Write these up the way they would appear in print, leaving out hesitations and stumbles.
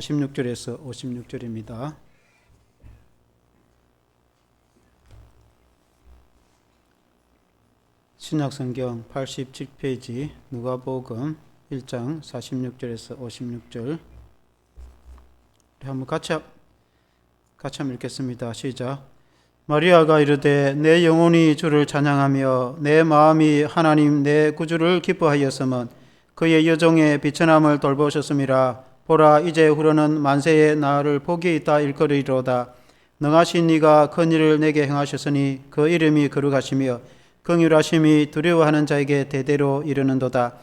16절에서 56절입니다. 신약성경 87페이지 누가복음 1장 46절에서 56절 한번 같이 한번 읽겠습니다. 시작. 마리아가 이르되 내 영혼이 주를 찬양하며 내 마음이 하나님 내 구주를 기뻐하였으면 그의 여종의 비천함을 돌보셨음이라. 보라 이제 후로는 만세의 나를 복이 있다 일거리로다. 능하신 이가 큰 일을 내게 행하셨으니 그 이름이 거룩하시며 긍휼하심이 두려워하는 자에게 대대로 이르는도다.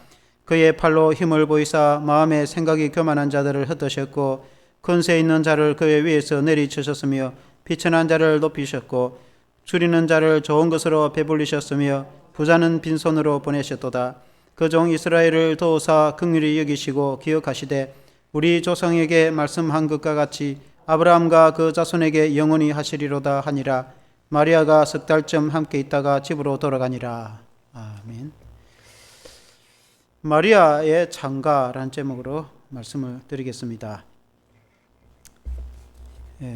그의 팔로 힘을 보이사 마음의 생각이 교만한 자들을 흩으셨고 권세 있는 자를 그의 위에서 내리치셨으며 비천한 자를 높이셨고 줄이는 자를 좋은 것으로 배불리셨으며 부자는 빈손으로 보내셨도다. 그 종 이스라엘을 도우사 긍휼히 여기시고 기억하시되 우리 조상에게 말씀한 것과 같이 아브라함과 그 자손에게 영원히 하시리로다 하니라. 마리아가 석 달쯤 함께 있다가 집으로 돌아가니라. 아멘. 마리아의 창가라는 제목으로 말씀을 드리겠습니다.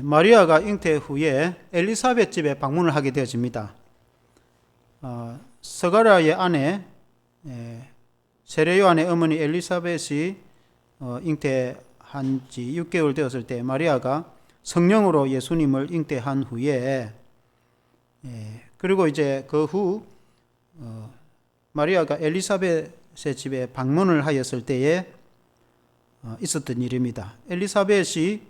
마리아가 잉태 후에 엘리사벳 집에 방문을 하게 되어집니다. 스가랴의 아내 세례 요한의 어머니 엘리사벳이 잉태한 지 6개월 되었을 때 마리아가 성령으로 예수님을 잉태한 후에 그리고 이제 그 후 마리아가 엘리사벳의 집에 방문을 하였을 때에 있었던 일입니다. 엘리사벳이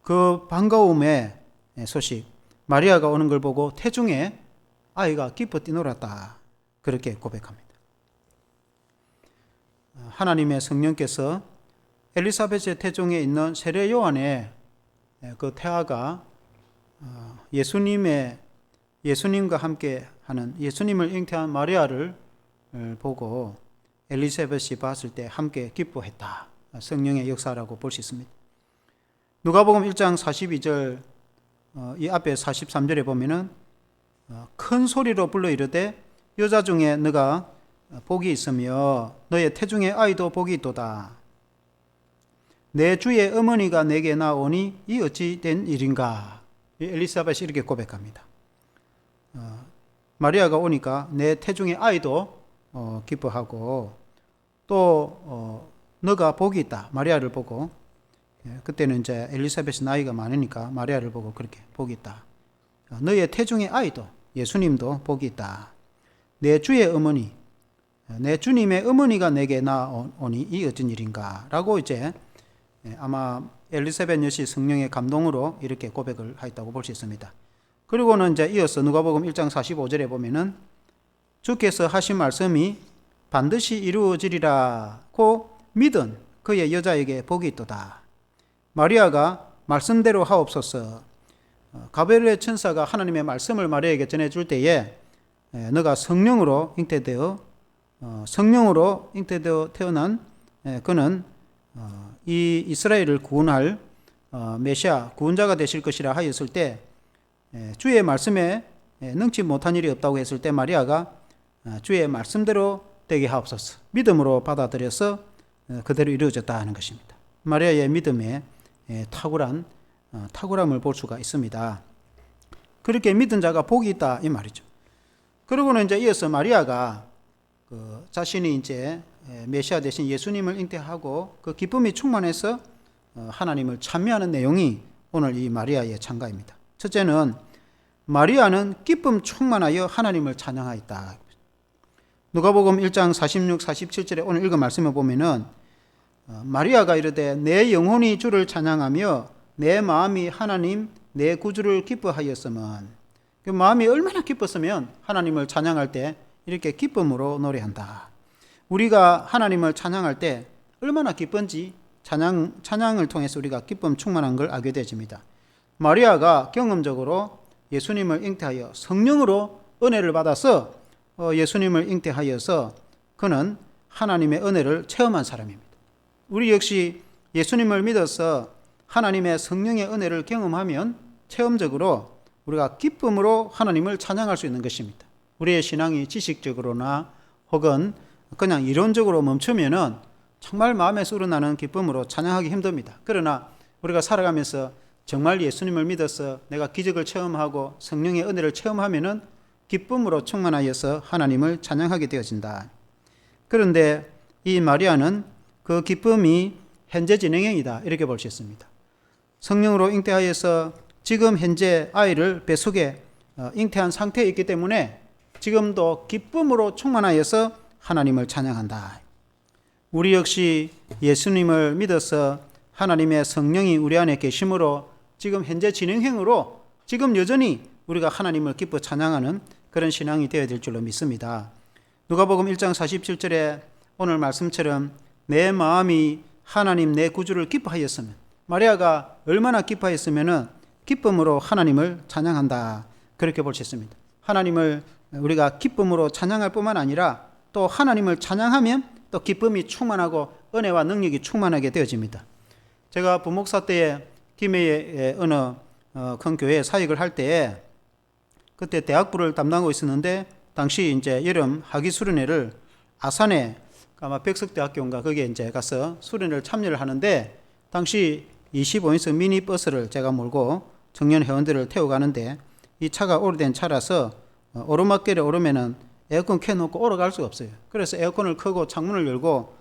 그 반가움의 소식, 마리아가 오는 걸 보고 태중에 아이가 기뻐 뛰놀았다. 그렇게 고백합니다. 하나님의 성령께서 엘리사벳의 태중에 있는 세례 요한의 그 태아가 예수님과 함께 하는 예수님을 잉태한 마리아를 보고 엘리사벳이 봤을 때 함께 기뻐했다. 성령의 역사라고 볼 수 있습니다. 누가복음 1장 42절 이 앞에 43절에 보면은 큰 소리로 불러 이르되 여자 중에 너가 복이 있으며 너의 태중의 아이도 복이 있도다. 내 주의 어머니가 내게 나오니 이 어찌 된 일인가. 엘리사벳이 이렇게 고백합니다. 마리아가 오니까 내 태중의 아이도 기뻐하고 또 너가 복이 있다. 마리아를 보고 그때는 이제 엘리사벳이 나이가 많으니까 마리아를 보고 그렇게 복이 있다. 너의 태중의 아이도 예수님도 복이 있다. 내 주의 어머니 내 주님의 어머니가 내게 나오니 이 어쩐 일인가 라고 이제 아마 엘리사벳 여시 성령의 감동으로 이렇게 고백을 하였다고 볼 수 있습니다. 그리고는 이제 이어서 누가복음 1장 45절에 보면은 주께서 하신 말씀이 반드시 이루어지리라고 믿은 그의 여자에게 복이 있도다. 마리아가 말씀대로 하옵소서. 가브리엘의 천사가 하나님의 말씀을 마리아에게 전해줄 때에 너가 성령으로 잉태되어 태어난 그는 이 이스라엘을 구원할 메시아 구원자가 되실 것이라 하였을 때 주의 말씀에 능치 못한 일이 없다고 했을 때 마리아가 주의 말씀대로 되게 하옵소서 믿음으로 받아들여서 그대로 이루어졌다 하는 것입니다. 마리아의 믿음에 탁월함을 볼 수가 있습니다. 그렇게 믿은 자가 복이 있다 이 말이죠. 그리고는 이제 이어서 마리아가 자신이 이제 메시아 대신 예수님을 잉태하고 그 기쁨이 충만해서 하나님을 찬미하는 내용이 오늘 이 마리아의 찬가입니다. 첫째는 마리아는 기쁨 충만하여 하나님을 찬양하였다. 누가복음 1장 46, 47절에 오늘 읽은 말씀을 보면은 마리아가 이르되 내 영혼이 주를 찬양하며 내 마음이 하나님 내 구주를 기뻐하였으면 그 마음이 얼마나 기뻤으면 하나님을 찬양할 때 이렇게 기쁨으로 노래한다. 우리가 하나님을 찬양할 때 얼마나 기쁜지 찬양을 통해서 우리가 기쁨 충만한 걸 알게 되집니다. 마리아가 경험적으로 예수님을 잉태하여 성령으로 은혜를 받아서 예수님을 잉태하여서 그는 하나님의 은혜를 체험한 사람입니다. 우리 역시 예수님을 믿어서 하나님의 성령의 은혜를 경험하면 체험적으로 우리가 기쁨으로 하나님을 찬양할 수 있는 것입니다. 우리의 신앙이 지식적으로나 혹은 그냥 이론적으로 멈추면은 정말 마음에서 우러나는 기쁨으로 찬양하기 힘듭니다. 그러나 우리가 살아가면서 정말 예수님을 믿어서 내가 기적을 체험하고 성령의 은혜를 체험하면은 기쁨으로 충만하여서 하나님을 찬양하게 되어진다. 그런데 이 마리아는 그 기쁨이 현재 진행형이다, 이렇게 볼 수 있습니다. 성령으로 잉태하여서 지금 현재 아이를 뱃속에 잉태한 상태에 있기 때문에 지금도 기쁨으로 충만하여서 하나님을 찬양한다. 우리 역시 예수님을 믿어서 하나님의 성령이 우리 안에 계심으로 지금 현재 진행형으로 지금 여전히 우리가 하나님을 기뻐 찬양하는 그런 신앙이 되어야 될 줄로 믿습니다. 누가복음 1장 47절에 오늘 말씀처럼 내 마음이 하나님 내 구주를 기뻐하였으면, 마리아가 얼마나 기뻐하였으면 기쁨으로 하나님을 찬양한다, 그렇게 볼 수 있습니다. 하나님을 우리가 기쁨으로 찬양할 뿐만 아니라 또 하나님을 찬양하면 또 기쁨이 충만하고 은혜와 능력이 충만하게 되어집니다. 제가 부목사 때에 김해의 어느 큰 교회에 사역을 할 때에 그때 대학부를 담당하고 있었는데 당시 이제 여름 학위 수련회를 아산에 아마 백석대학교인가 거기에 이제 가서 수련회를 참여를 하는데 당시 25인승 미니버스를 제가 몰고 청년 회원들을 태워가는데 이 차가 오래된 차라서 오르막길에 오르면은 에어컨 켜놓고 오러갈 수가 없어요. 그래서 에어컨을 켜고 창문을 열고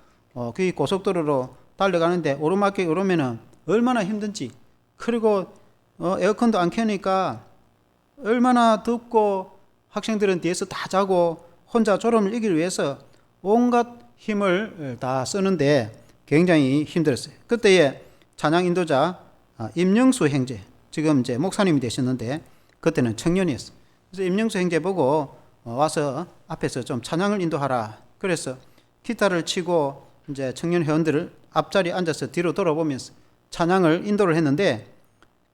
그 고속도로로 달려가는데 오르막길에 오르면은 얼마나 힘든지, 그리고 에어컨도 안 켜니까 얼마나 덥고 학생들은 뒤에서 다 자고 혼자 졸음을 이기기 위해서 온갖 힘을 다 쓰는데 굉장히 힘들었어요. 그때에 찬양 인도자 임영수 형제, 지금 이제 목사님이 되셨는데 그때는 청년이었어요. 그래서 임영수 형제 보고 와서 앞에서 좀 찬양을 인도하라. 그래서 기타를 치고 이제 청년 회원들을 앞자리에 앉아서 뒤로 돌아보면서 찬양을 인도를 했는데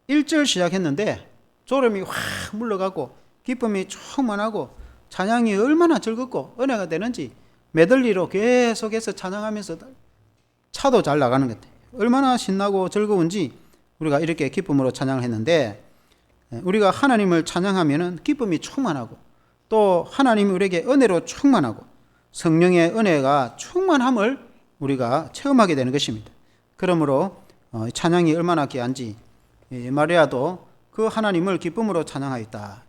1절 시작했는데 졸음이 확 물러가고 기쁨이 충만하고 찬양이 얼마나 즐겁고 은혜가 되는지 메들리로 계속해서 찬양하면서 차도 잘 나가는 것 같아요. 얼마나 신나고 즐거운지 우리가 이렇게 기쁨으로 찬양을 했는데, 우리가 하나님을 찬양하면은 기쁨이 충만하고 또 하나님이 우리에게 은혜로 충만하고 성령의 은혜가 충만함을 우리가 체험하게 되는 것입니다. 그러므로 찬양이 얼마나 귀한지 마리아도 그 하나님을 기쁨으로 찬양하였다.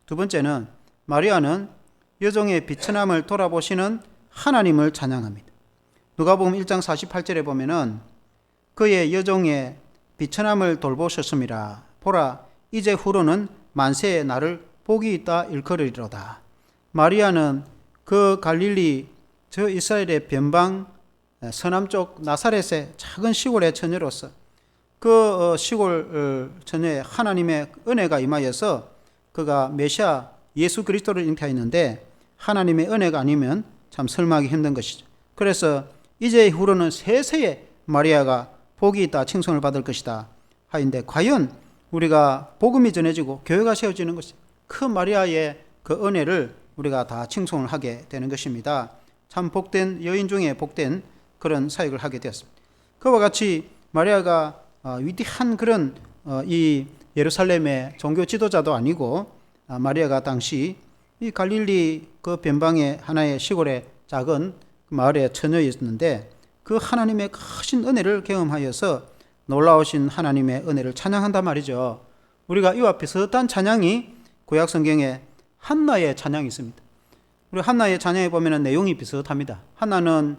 두 번째는 마리아는 여종의 비천함을 돌아보시는 하나님을 찬양합니다. 누가복음 1장 48절에 보면은 그의 여종의 비천함을 돌보셨음이라. 보라, 이제 후로는 만세의 나를 복이 있다 일컬으리로다. 마리아는 그 갈릴리 저 이스라엘의 변방 서남쪽 나사렛의 작은 시골의 처녀로서 그 시골 처녀에 하나님의 은혜가 임하여서 그가 메시아 예수 그리스도를 잉태하였는데 하나님의 은혜가 아니면 참 설마하기 힘든 것이죠. 그래서 이제 후로는 세세에 마리아가 복이 있다 칭송을 받을 것이다 하인데, 과연 우리가 복음이 전해지고 교회가 세워지는 것이 큰 마리아의 그 은혜를 우리가 다 칭송을 하게 되는 것입니다. 참 복된 여인 중에 복된 그런 사역을 하게 되었습니다. 그와 같이 마리아가 위대한 그런 이 예루살렘의 종교 지도자도 아니고 마리아가 당시 이 갈릴리 그 변방의 하나의 시골의 작은 마을의 처녀였는데 그 하나님의 크신 은혜를 경험하여서 놀라우신 하나님의 은혜를 찬양한단 말이죠. 우리가 이와 비슷한 찬양이 구약 성경에 한나의 찬양이 있습니다. 우리 한나의 찬양에 보면 내용이 비슷합니다. 한나는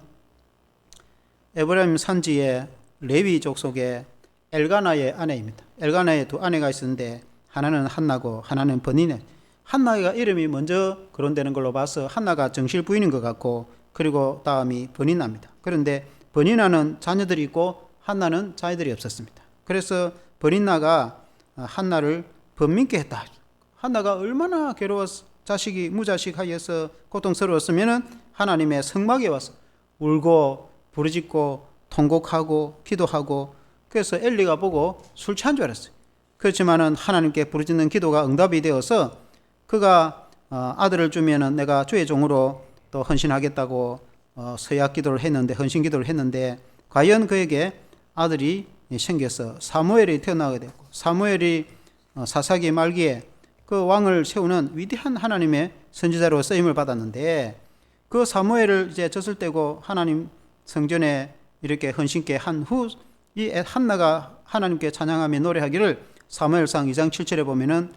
에브라임 산지의 레위 족속의 엘가나의 아내입니다. 엘가나의 두 아내가 있었는데 하나는 한나고 하나는 버니네. 한나가 이름이 먼저 거론되는 걸로 봐서 한나가 정실 부인인 것 같고, 그리고 다음이 버니나입니다. 그런데 버니나는 자녀들이 있고 한나는 자녀들이 없었습니다. 그래서 버니나가 한나를 번민케 했다. 한나가 얼마나 괴로워서 자식이 무자식하여서 고통스러웠으면 하나님의 성막에 와서 울고 부르짖고 통곡하고 기도하고, 그래서 엘리가 보고 술 취한 줄 알았어요. 그렇지만은 하나님께 부르짖는 기도가 응답이 되어서 그가 아들을 주면은 내가 주의 종으로 또 헌신하겠다고 서약 기도를 했는데, 헌신 기도를 했는데 과연 그에게 아들이 생겨서 사무엘이 태어나게 됐고, 사무엘이 사사기 말기에 그 왕을 세우는 위대한 하나님의 선지자로 쓰임을 받았는데 그 사무엘을 이제 젖을 떼고 하나님 성전에 이렇게 헌신케 한 후 이 한나가 하나님께 찬양하며 노래하기를 사무엘상 2장 7절에 보면은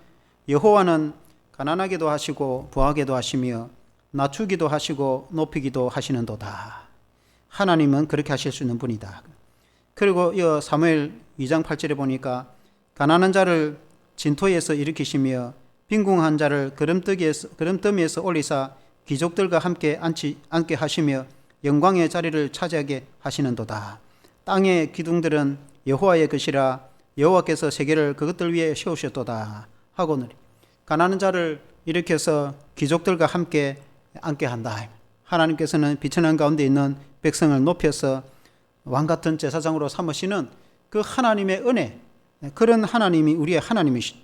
여호와는 가난하게도 하시고 부하게도 하시며 낮추기도 하시고 높이기도 하시는도다. 하나님은 그렇게 하실 수 있는 분이다. 그리고 이 사무엘 2장 8절에 보니까 가난한 자를 진토에서 일으키시며 빈궁한 자를 그름더미에서 올리사 귀족들과 함께 앉게 하시며 영광의 자리를 차지하게 하시는도다. 땅의 기둥들은 여호와의 것이라 여호와께서 세계를 그것들 위에 세우셨도다 하고는 가난한 자를 일으켜서 귀족들과 함께 앉게 한다. 하나님께서는 비천한 가운데 있는 백성을 높여서 왕같은 제사장으로 삼으시는 그 하나님의 은혜, 그런 하나님이 우리의 하나님이신,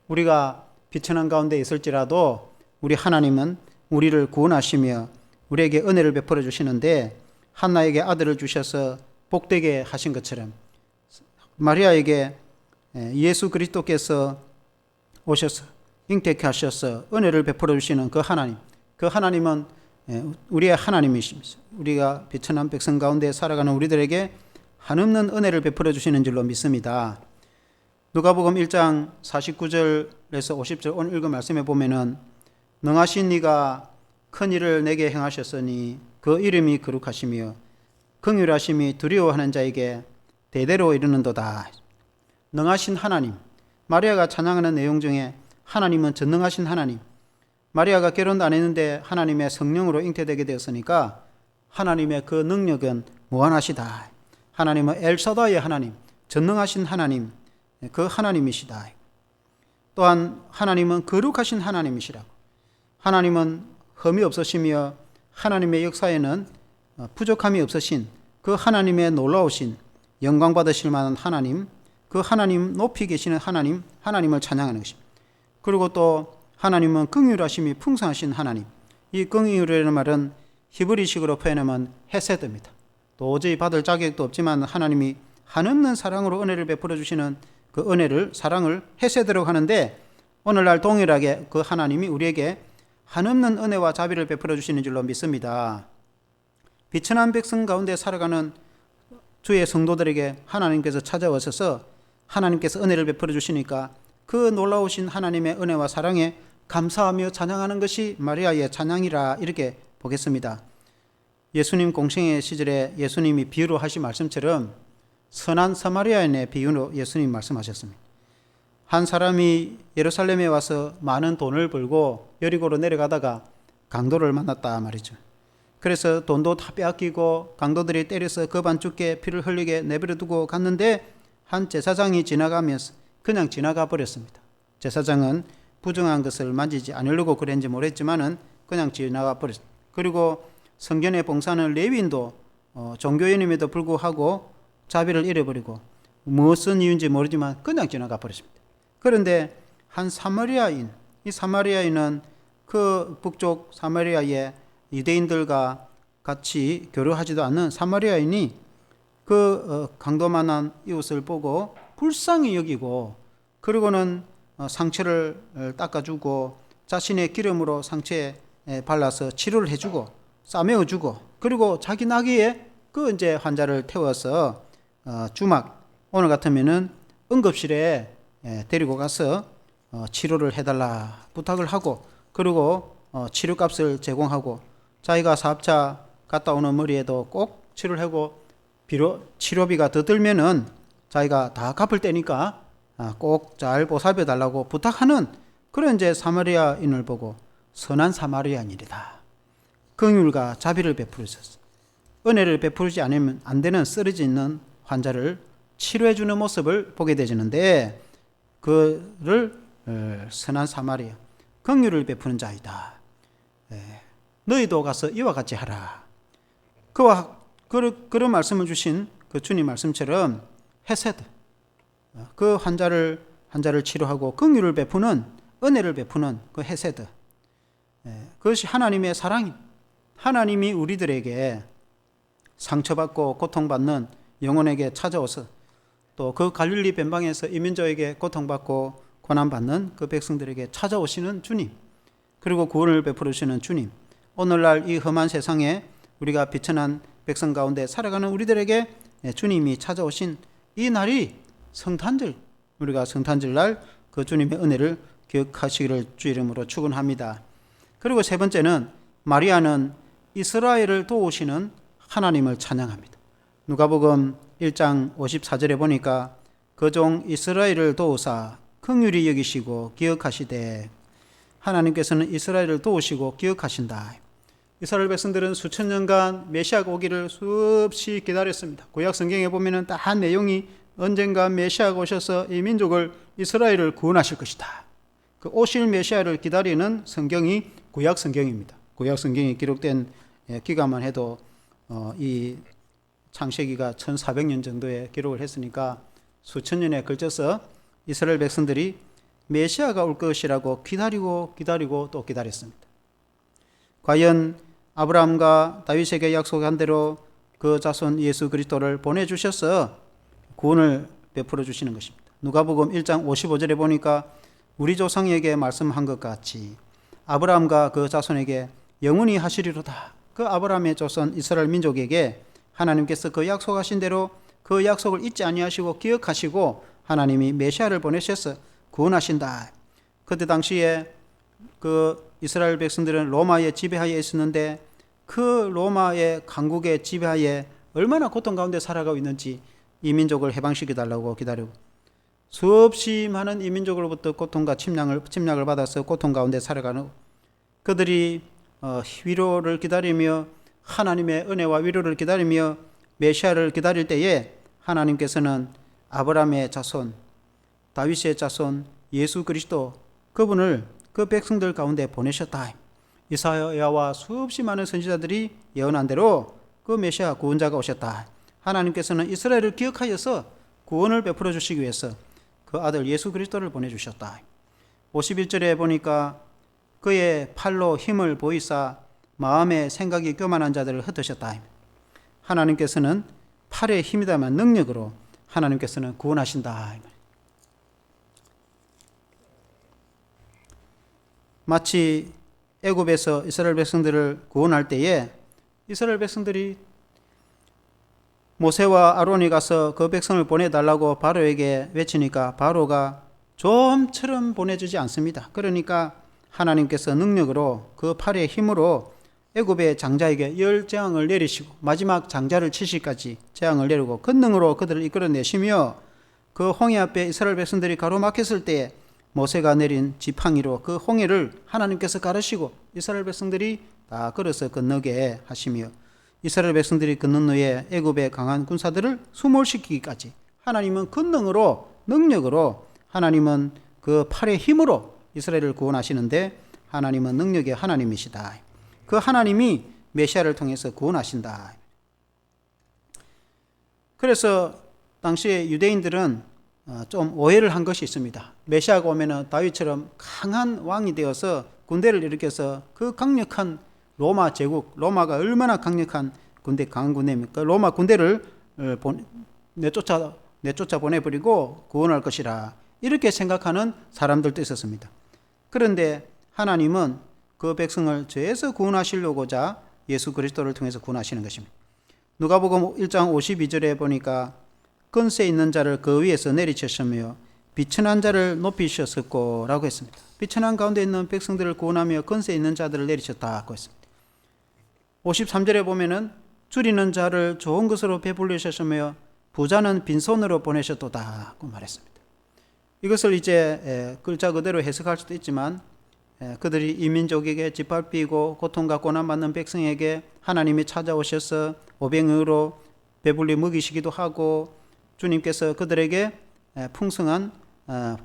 우리가 비천한 가운데 있을지라도 우리 하나님은 우리를 구원하시며 우리에게 은혜를 베풀어 주시는데, 한나에게 아들을 주셔서 복되게 하신 것처럼 마리아에게 예수 그리스도께서 오셔서 잉태케 하셔서 은혜를 베풀어 주시는 그 하나님, 그 하나님은 우리의 하나님이십니다. 우리가 비천한 백성 가운데 살아가는 우리들에게 한없는 은혜를 베풀어 주시는 줄로 믿습니다. 누가복음 1장 49절에서 50절 오늘 읽은 말씀에 보면은 능하신 이가 큰 일을 내게 행하셨으니 그 이름이 거룩하시며 긍휼하심이 두려워하는 자에게 대대로 이르는도다. 능하신 하나님, 마리아가 찬양하는 내용 중에 하나님은 전능하신 하나님, 마리아가 결혼도 안 했는데 하나님의 성령으로 잉태되게 되었으니까 하나님의 그 능력은 무한하시다. 하나님은 엘사다의 하나님, 전능하신 하나님, 그 하나님이시다. 또한 하나님은 거룩하신 하나님이시라고. 하나님은 흠이 없으시며 하나님의 역사에는 부족함이 없으신 그 하나님의 놀라우신 영광 받으실 만한 하나님, 그 하나님 높이 계시는 하나님, 하나님을 찬양하는 것입니다. 그리고 또 하나님은 긍휼하심이 풍성하신 하나님, 이 긍휼이라는 말은 히브리식으로 표현하면 헤세드입니다. 도저히 받을 자격도 없지만 하나님이 한없는 사랑으로 은혜를 베풀어 주시는 그 은혜를, 사랑을 헤세드라고 하는데, 오늘날 동일하게 그 하나님이 우리에게 한없는 은혜와 자비를 베풀어 주시는 줄로 믿습니다. 비천한 백성 가운데 살아가는 주의 성도들에게 하나님께서 찾아오셔서 하나님께서 은혜를 베풀어 주시니까 그 놀라우신 하나님의 은혜와 사랑에 감사하며 찬양하는 것이 마리아의 찬양이라, 이렇게 보겠습니다. 예수님 공생의 시절에 예수님이 비유로 하신 말씀처럼 선한 사마리아인의 비유로 예수님 말씀하셨습니다. 한 사람이 예루살렘에 와서 많은 돈을 벌고 여리고로 내려가다가 강도를 만났다 말이죠. 그래서 돈도 다 빼앗기고 강도들이 때려서 겁 안 죽게 피를 흘리게 내버려 두고 갔는데, 한 제사장이 지나가면서 그냥 지나가 버렸습니다. 제사장은 부정한 것을 만지지 않으려고 그랬는지 모르겠지만은 그냥 지나가 버렸습니다. 그리고 성전에 봉사하는 레위인도 종교인임에도 불구하고 자비를 잃어버리고 무슨 이유인지 모르지만 그냥 지나가 버렸습니다. 그런데 한 사마리아인, 이 사마리아인은 그 북쪽 사마리아의 유대인들과 같이 교류하지도 않는 사마리아인이 그 강도만한 이웃을 보고 불쌍히 여기고, 그리고는 상처를 닦아주고 자신의 기름으로 상처에 발라서 치료를 해주고 싸매어주고, 그리고 자기 나귀에 그 이제 환자를 태워서 주막, 오늘 같으면은 응급실에 데리고 가서 치료를 해달라 부탁을 하고, 그리고 치료값을 제공하고, 자기가 사업차 갔다 오는 머리에도 꼭 치료를 하고, 비록 치료비가 더 들면은 자기가 다 갚을 때니까 꼭 잘 보살펴 달라고 부탁하는 그런 이제 사마리아인을 보고 선한 사마리아인이다. 긍휼과 자비를 베풀으셨어. 은혜를 베풀지 않으면 안 되는 쓰러지는 환자를 치료해 주는 모습을 보게 되지는데, 그를 선한 사마리아, 긍휼을 베푸는 자이다. 너희도 가서 이와 같이 하라. 그런 말씀을 주신 그 주님 말씀처럼 헤세드, 그 환자를 치료하고 긍휼을 베푸는, 은혜를 베푸는 그 헤세드, 그것이 하나님의 사랑이, 하나님이 우리들에게 상처받고 고통받는 영혼에게 찾아와서 또 그 갈릴리 변방에서 이민족에게 고통받고 고난받는 그 백성들에게 찾아오시는 주님, 그리고 구원을 베풀으시는 주님, 오늘날 이 험한 세상에 우리가 비천한 백성 가운데 살아가는 우리들에게 주님이 찾아오신 이 날이 성탄절, 우리가 성탄절 날 그 주님의 은혜를 기억하시기를 주 이름으로 축원합니다. 그리고 세 번째는 마리아는 이스라엘을 도우시는 하나님을 찬양합니다. 누가복음 1장 54절에 보니까 그 종 이스라엘을 도우사 긍휼히 여기시고 기억하시되, 하나님께서는 이스라엘을 도우시고 기억하신다. 이스라엘 백성들은 수천 년간 메시아가 오기를 수없이 기다렸습니다. 구약 성경에 보면은 다 내용이 언젠가 메시아가 오셔서 이 민족을, 이스라엘을 구원하실 것이다. 그 오실 메시아를 기다리는 성경이 구약 성경입니다. 구약 성경이 기록된 기간만 해도 이 창세기가 1400년 정도에 기록을 했으니까 수천 년에 걸쳐서 이스라엘 백성들이 메시아가 올 것이라고 기다리고 또 기다렸습니다. 과연 아브라함과 다윗에게 약속한 대로 그 자손 예수 그리스도를 보내주셔서 구원을 베풀어 주시는 것입니다. 누가복음 1장 55절에 보니까 우리 조상에게 말씀한 것 같이 아브라함과 그 자손에게 영원히 하시리로다. 그 아브라함의 조선 이스라엘 민족에게 하나님께서 그 약속하신 대로 그 약속을 잊지 아니하시고 기억하시고 하나님이 메시아를 보내셔서 구원하신다. 그때 당시에 그 이스라엘 백성들은 로마의 지배하에 있었는데 그 로마의 강국의 지배하에 얼마나 고통 가운데 살아가고 있는지 이 민족을 해방시켜 달라고 기다리고, 수없이 많은 이 민족으로부터 고통과 침략을 받아서 고통 가운데 살아가는 그들이 위로를 기다리며 하나님의 은혜와 위로를 기다리며 메시아를 기다릴 때에 하나님께서는 아브라함의 자손, 다윗의 자손 예수 그리스도, 그분을 그 백성들 가운데 보내셨다. 이사야와 수없이 많은 선지자들이 예언한 대로 그 메시아 구원자가 오셨다. 하나님께서는 이스라엘을 기억하여서 구원을 베풀어 주시기 위해서 그 아들 예수 그리스도를 보내주셨다. 51절에 보니까 그의 팔로 힘을 보이사 마음의 생각이 교만한 자들을 흩으셨다. 하나님께서는 팔의 힘이다만 능력으로 하나님께서는 구원하신다. 마치 애굽에서 이스라엘 백성들을 구원할 때에 이스라엘 백성들이 모세와 아론이 가서 그 백성을 보내달라고 바로에게 외치니까 바로가 좀처럼 보내주지 않습니다. 그러니까 하나님께서 능력으로 그 팔의 힘으로 애굽의 장자에게 10재앙을 내리시고 마지막 장자를 치시기까지 재앙을 내리고 권능으로 그들을 이끌어내시며 그 홍해 앞에 이스라엘 백성들이 가로막혔을 때 모세가 내린 지팡이로 그 홍해를 하나님께서 가르시고 이스라엘 백성들이 다 걸어서 건너게 하시며 이스라엘 백성들이 건넌 후에 애굽의 강한 군사들을 수몰시키기까지 하나님은 권능으로, 능력으로, 하나님은 그 팔의 힘으로 이스라엘을 구원하시는데 하나님은 능력의 하나님이시다. 그 하나님이 메시아를 통해서 구원하신다. 그래서 당시에 유대인들은 좀 오해를 한 것이 있습니다. 메시아가 오면은 다윗처럼 강한 왕이 되어서 군대를 일으켜서 그 강력한 로마 제국, 로마가 얼마나 강력한 강한 군대입니까? 로마 군대를 내쫓아 보내버리고 구원할 것이라 이렇게 생각하는 사람들도 있었습니다. 그런데 하나님은 그 백성을 죄에서 구원하시려고자 예수 그리스도를 통해서 구원하시는 것입니다. 누가복음 1장 52절에 보니까 권세 있는 자를 그 위에서 내리치셨으며 비천한 자를 높이셨었고 라고 했습니다. 비천한 가운데 있는 백성들을 구원하며 권세 있는 자들을 내리셨다고 했습니다. 53절에 보면은 줄이는 자를 좋은 것으로 배불리셨으며 부자는 빈손으로 보내셨도다고 말했습니다. 이것을 이제 글자 그대로 해석할 수도 있지만 그들이 이민족에게 짓밟히고 고통과 고난받는 백성에게 하나님이 찾아오셔서 오병이어로 배불리 먹이시기도 하고 주님께서 그들에게 풍성한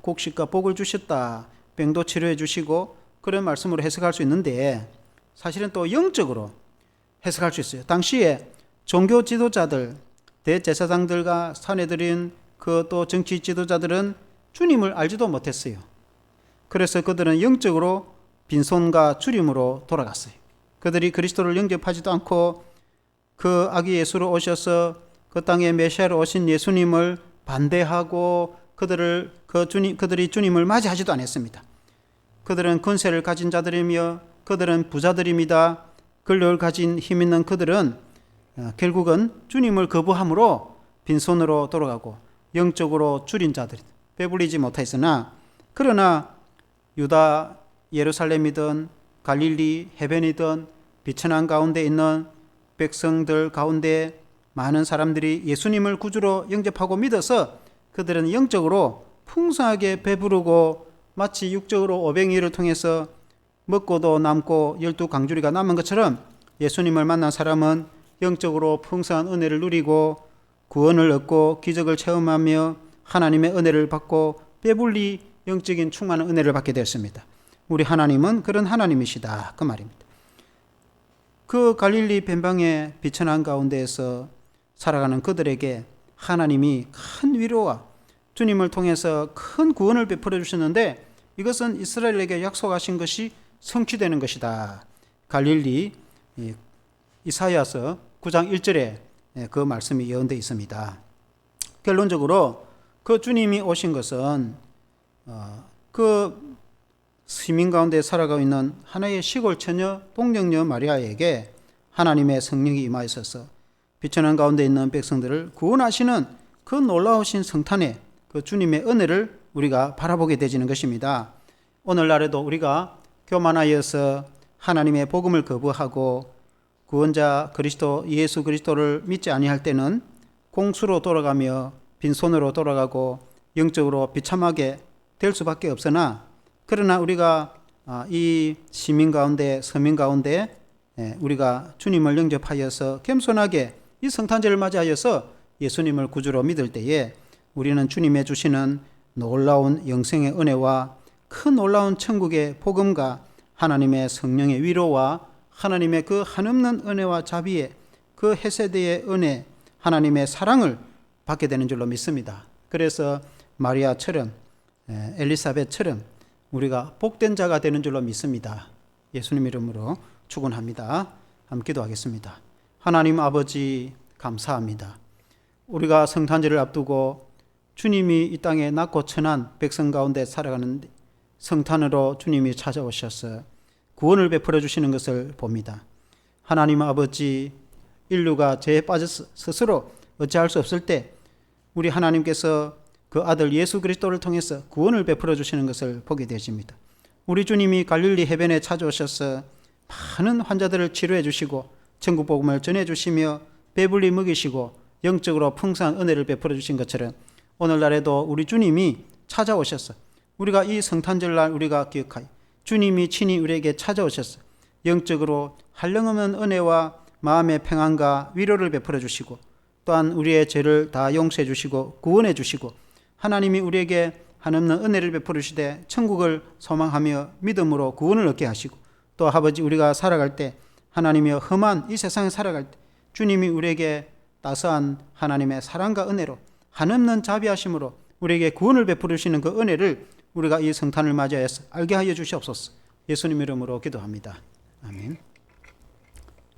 곡식과 복을 주셨다, 병도 치료해 주시고 그런 말씀으로 해석할 수 있는데 사실은 또 영적으로 해석할 수 있어요. 당시에 종교 지도자들, 대제사장들과 사내들인 그 또 정치 지도자들은 주님을 알지도 못했어요. 그래서 그들은 영적으로 빈손과 주림으로 돌아갔어요. 그들이 그리스도를 영접하지도 않고 그 아기 예수로 오셔서 그 땅에 메시아로 오신 예수님을 반대하고 그들이 주님을 맞이하지도 않았습니다. 그들은 권세를 가진 자들이며 그들은 부자들입니다. 권력을 가진 힘 있는 그들은 결국은 주님을 거부함으로 빈손으로 돌아가고 영적으로 줄인 자들이 배불리지 못하였으나, 그러나 유다 예루살렘이든 갈릴리 해변이든 비천한 가운데 있는 백성들 가운데 많은 사람들이 예수님을 구주로 영접하고 믿어서 그들은 영적으로 풍성하게 배부르고 마치 육적으로 오병이어를 통해서 먹고도 남고 12강주리가 남은 것처럼 예수님을 만난 사람은 영적으로 풍성한 은혜를 누리고 구원을 얻고 기적을 체험하며 하나님의 은혜를 받고 배불리 영적인 충만한 은혜를 받게 되었습니다. 우리 하나님은 그런 하나님이시다, 그 말입니다. 그 갈릴리 변방의 비천한 가운데에서 살아가는 그들에게 하나님이 큰 위로와 주님을 통해서 큰 구원을 베풀어 주셨는데, 이것은 이스라엘에게 약속하신 것이 성취되는 것이다. 갈릴리 이사야서 9장 1절에 그 말씀이 예언되어 있습니다. 결론적으로 그 주님이 오신 것은 그 시민 가운데 살아가고 있는 하나의 시골 처녀 동정녀 마리아에게 하나님의 성령이 임하였어서 비천한 가운데 있는 백성들을 구원하시는 그 놀라우신 성탄의 그 주님의 은혜를 우리가 바라보게 되지는 것입니다. 오늘날에도 우리가 교만하여서 하나님의 복음을 거부하고 구원자 그리스도 예수 그리스도를 믿지 아니할 때는 공수로 돌아가며 빈손으로 돌아가고 영적으로 비참하게 될 수밖에 없으나, 그러나 우리가 이 시민 가운데 서민 가운데 우리가 주님을 영접하여서 겸손하게 이 성탄절을 맞이하여서 예수님을 구주로 믿을 때에 우리는 주님의 주시는 놀라운 영생의 은혜와 큰 놀라운 천국의 복음과 하나님의 성령의 위로와 하나님의 그 한없는 은혜와 자비의 그 헤세드의 은혜, 하나님의 사랑을 받게 되는 줄로 믿습니다. 그래서 마리아처럼 엘리사벳처럼 우리가 복된 자가 되는 줄로 믿습니다. 예수님 이름으로 축원합니다. 함께 기도하겠습니다. 하나님 아버지, 감사합니다. 우리가 성탄절을 앞두고 주님이 이 땅에 낮고 천한 백성 가운데 살아가는 성탄으로 주님이 찾아오셔서 구원을 베풀어 주시는 것을 봅니다. 하나님 아버지, 인류가 죄에 빠져서 스스로 어찌할 수 없을 때 우리 하나님께서 그 아들 예수 그리스도를 통해서 구원을 베풀어 주시는 것을 보게 되십니다. 우리 주님이 갈릴리 해변에 찾아오셔서 많은 환자들을 치료해 주시고 천국 복음을 전해 주시며 배불리 먹이시고 영적으로 풍성한 은혜를 베풀어 주신 것처럼 오늘날에도 우리 주님이 찾아오셔서 우리가 이 성탄절날 우리가 기억하여 주님이 친히 우리에게 찾아오셔서 영적으로 한량없는 은혜와 마음의 평안과 위로를 베풀어 주시고 또한 우리의 죄를 다 용서해 주시고 구원해 주시고 하나님이 우리에게 한없는 은혜를 베풀어 주시되 천국을 소망하며 믿음으로 구원을 얻게 하시고 또 아버지 우리가 살아갈 때 하나님이 험한 이 세상에 살아갈 때 주님이 우리에게 따스한 하나님의 사랑과 은혜로 한없는 자비하심으로 우리에게 구원을 베풀어 주시는 그 은혜를 우리가 이 성탄을 맞이하여서 알게 하여 주시옵소서. 예수님 이름으로 기도합니다. 아멘.